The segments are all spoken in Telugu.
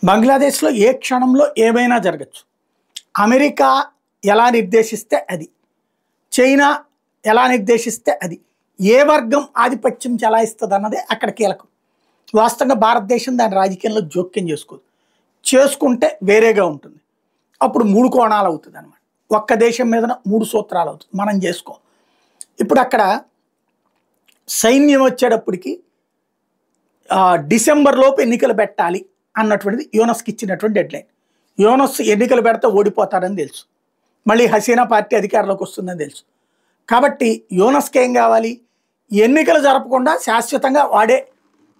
బంగ్లాదేశ్లో ఏ క్షణంలో ఏమైనా జరగచ్చు. అమెరికా ఎలా నిర్దేశిస్తే అది, చైనా ఎలా నిర్దేశిస్తే అది, ఏ వర్గం ఆధిపత్యం చెలాయిస్తుంది అన్నదే అక్కడ కీలకం. వాస్తవంగా భారతదేశం దాని రాజకీయంలో జోక్యం చేసుకోదు. చేసుకుంటే వేరేగా ఉంటుంది. అప్పుడు మూడు కోణాలు అవుతుంది అనమాట. ఒక్క దేశం మీద మూడు సూత్రాలు అవుతుంది. మనం చేసుకోం. ఇప్పుడు అక్కడ సైన్యం వచ్చేటప్పటికి డిసెంబర్ లోపు ఎన్నికలు పెట్టాలి అన్నటువంటిది యూనస్కి ఇచ్చినటువంటి డెడ్లైన్. యూనస్ ఎన్నికలు పెడితే ఓడిపోతారని తెలుసు, మళ్ళీ హసీనా పార్టీ అధికారంలోకి వస్తుందని తెలుసు. కాబట్టి యూనస్కి ఏం కావాలి? ఎన్నికలు జరపకుండా శాశ్వతంగా వాడే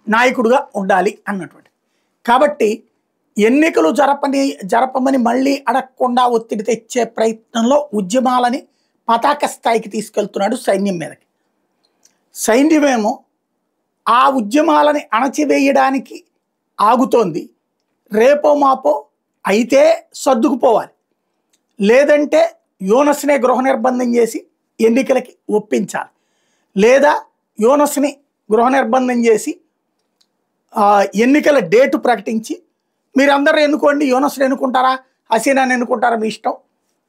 నాయకుడుగా ఉండాలి అన్నటువంటి. కాబట్టి ఎన్నికలు జరపమని మళ్ళీ అడగకుండా ఒత్తిడి తెచ్చే ప్రయత్నంలో ఉద్యమాలని పతాక స్థాయికి తీసుకెళ్తున్నాడు సైన్యం మీదకి. సైన్యమేమో ఆ ఉద్యమాలని అణచివేయడానికి ఆగుతోంది. రేపో మాపో అయితే సర్దుకుపోవాలి, లేదంటే యూనస్నే గృహ నిర్బంధం చేసి ఎన్నికలకి ఒప్పించాలి, లేదా యూనస్ని గృహ నిర్బంధం చేసి ఎన్నికల డేటు ప్రకటించి మీరందరూ ఎన్నుకోండి, యూనస్ని ఎన్నుకుంటారా హసీనాని ఎన్నుకుంటారా మీ ఇష్టం,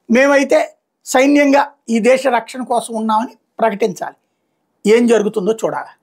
మేమైతే సైన్యంగా ఈ దేశ రక్షణ కోసం ఉన్నామని ప్రకటించాలి. ఏం జరుగుతుందో చూడాలి.